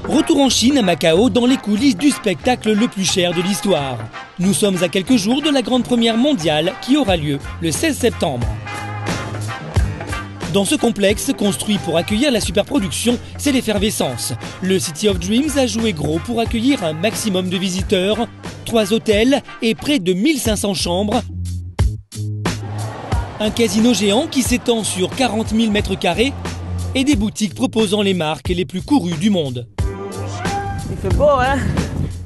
Retour en Chine, à Macao, dans les coulisses du spectacle le plus cher de l'histoire. Nous sommes à quelques jours de la grande première mondiale qui aura lieu le 16 septembre. Dans ce complexe, construit pour accueillir la superproduction, c'est l'effervescence. Le City of Dreams a joué gros pour accueillir un maximum de visiteurs, 3 hôtels et près de 1500 chambres. Un casino géant qui s'étend sur 40 000 mètres carrés et des boutiques proposant les marques les plus courues du monde. Il fait beau, hein?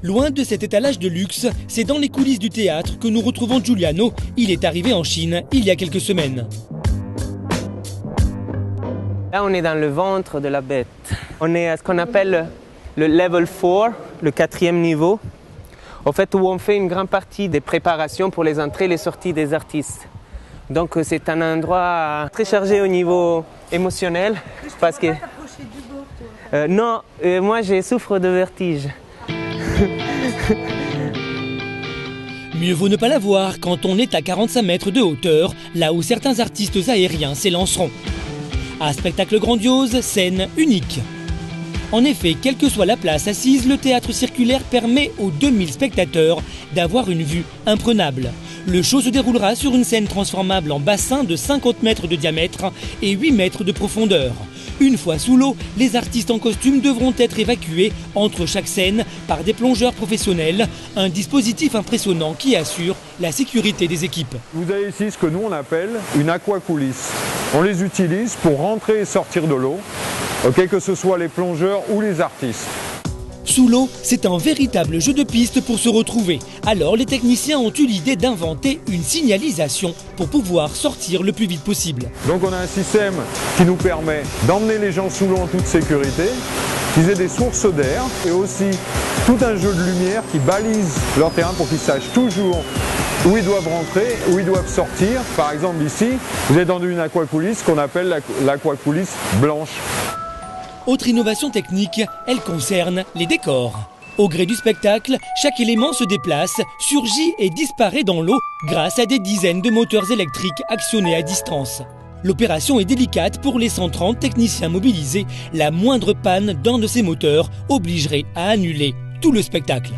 Loin de cet étalage de luxe, c'est dans les coulisses du théâtre que nous retrouvons Giuliano. Il est arrivé en Chine il y a quelques semaines. Là, on est dans le ventre de la bête. On est à ce qu'on appelle le level 4, le 4e niveau. En fait, où on fait une grande partie des préparations pour les entrées et les sorties des artistes. Donc, c'est un endroit très chargé au niveau émotionnel. Parce que non, moi, je souffre de vertige. Mieux vaut ne pas la voir quand on est à 45 mètres de hauteur, là où certains artistes aériens s'élanceront. Un spectacle grandiose, scène unique. En effet, quelle que soit la place assise, le théâtre circulaire permet aux 2000 spectateurs d'avoir une vue imprenable. Le show se déroulera sur une scène transformable en bassin de 50 mètres de diamètre et 8 mètres de profondeur. Une fois sous l'eau, les artistes en costume devront être évacués entre chaque scène par des plongeurs professionnels, un dispositif impressionnant qui assure la sécurité des équipes. Vous avez ici ce que nous on appelle une aquacoulisse. On les utilise pour rentrer et sortir de l'eau, que ce soit les plongeurs ou les artistes. Sous l'eau, c'est un véritable jeu de piste pour se retrouver. Alors les techniciens ont eu l'idée d'inventer une signalisation pour pouvoir sortir le plus vite possible. Donc on a un système qui nous permet d'emmener les gens sous l'eau en toute sécurité, qu'ils aient des sources d'air et aussi tout un jeu de lumière qui balise leur terrain pour qu'ils sachent toujours où ils doivent rentrer, où ils doivent sortir. Par exemple ici, vous êtes dans une aquacoulisse qu'on appelle l'aquacoulisse blanche. Autre innovation technique, elle concerne les décors. Au gré du spectacle, chaque élément se déplace, surgit et disparaît dans l'eau grâce à des dizaines de moteurs électriques actionnés à distance. L'opération est délicate pour les 130 techniciens mobilisés. La moindre panne d'un de ces moteurs obligerait à annuler tout le spectacle.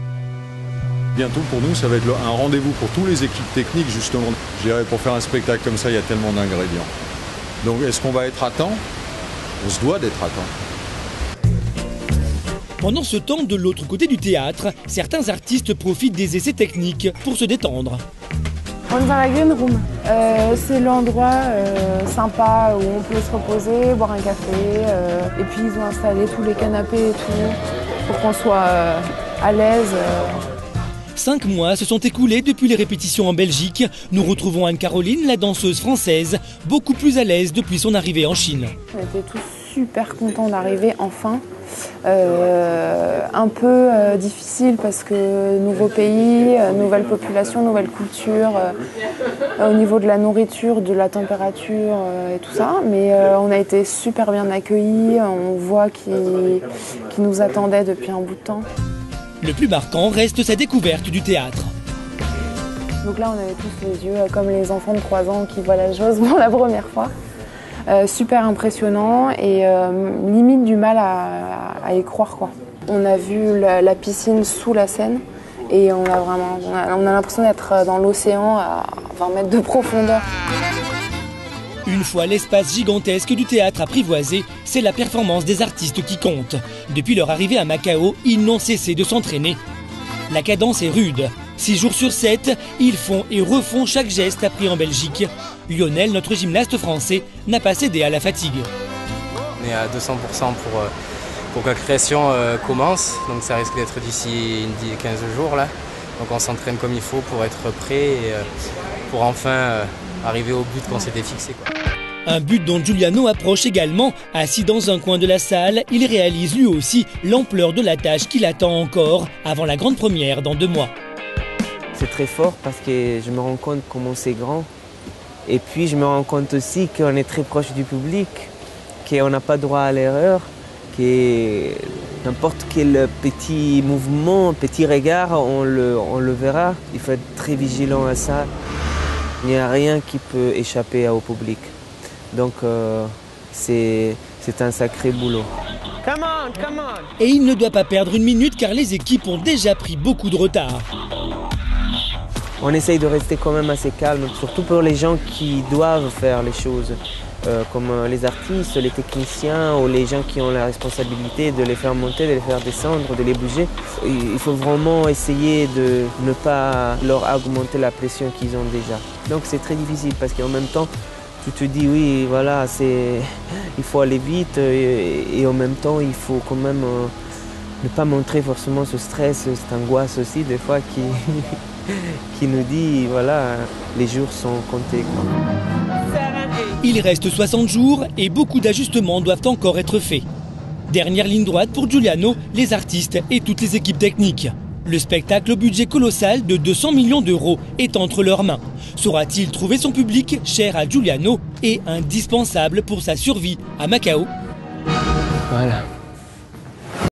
Bientôt pour nous, ça va être un rendez-vous pour toutes les équipes techniques justement. Je dirais pour faire un spectacle comme ça, il y a tellement d'ingrédients. Donc est-ce qu'on va être à temps? On se doit d'être à temps. Pendant ce temps, de l'autre côté du théâtre, certains artistes profitent des essais techniques pour se détendre. On est dans la Green Room. C'est l'endroit sympa où on peut se reposer, boire un café. Et puis ils ont installé tous les canapés et tout pour qu'on soit à l'aise. 5 mois se sont écoulés depuis les répétitions en Belgique. Nous retrouvons Anne-Caroline, la danseuse française, beaucoup plus à l'aise depuis son arrivée en Chine. On était tous super contents d'arriver enfin. Un peu difficile parce que nouveau pays, nouvelle population, nouvelle culture, au niveau de la nourriture, de la température et tout ça. Mais on a été super bien accueillis, on voit qu'ils nous attendaient depuis un bout de temps. Le plus marquant reste sa découverte du théâtre. Donc là, on avait tous les yeux comme les enfants de 3 ans qui voient la chose pour la première fois. Super impressionnant et limite du mal à y croire, quoi. On a vu la piscine sous la Seine et on a l'impression d'être dans l'océan à 20 mètres de profondeur. Une fois l'espace gigantesque du théâtre apprivoisé, c'est la performance des artistes qui compte. Depuis leur arrivée à Macao, ils n'ont cessé de s'entraîner. La cadence est rude. 6 jours sur 7, ils font et refont chaque geste appris en Belgique. Lionel, notre gymnaste français, n'a pas cédé à la fatigue. On est à 200% pour que la création commence, donc ça risque d'être d'ici 15 jours là. Donc on s'entraîne comme il faut pour être prêt et pour enfin arriver au but qu'on s'était fixé, quoi. Un but dont Giuliano approche également. Assis dans un coin de la salle, il réalise lui aussi l'ampleur de la tâche qui l'attend encore avant la grande première dans 2 mois. C'est très fort parce que je me rends compte comment c'est grand. Et puis je me rends compte aussi qu'on est très proche du public, qu'on n'a pas droit à l'erreur, que n'importe quel petit mouvement, petit regard, on le verra. Il faut être très vigilant à ça. Il n'y a rien qui peut échapper au public. Donc c'est un sacré boulot. Come on, come on. Et il ne doit pas perdre une minute car les équipes ont déjà pris beaucoup de retard. On essaye de rester quand même assez calme, surtout pour les gens qui doivent faire les choses, comme les artistes, les techniciens ou les gens qui ont la responsabilité de les faire monter, de les faire descendre, de les bouger. Il faut vraiment essayer de ne pas leur augmenter la pression qu'ils ont déjà. Donc c'est très difficile parce qu'en même temps, tu te dis oui, voilà, il faut aller vite et en même temps, il faut quand même ne pas montrer forcément ce stress, cette angoisse aussi des fois qui nous dit voilà, les jours sont comptés, quoi. Il reste 60 jours et beaucoup d'ajustements doivent encore être faits. Dernière ligne droite pour Giuliano, les artistes et toutes les équipes techniques. Le spectacle au budget colossal de 200 millions d'euros est entre leurs mains. Saura-t-il trouver son public, cher à Giuliano et indispensable pour sa survie à Macao? Voilà.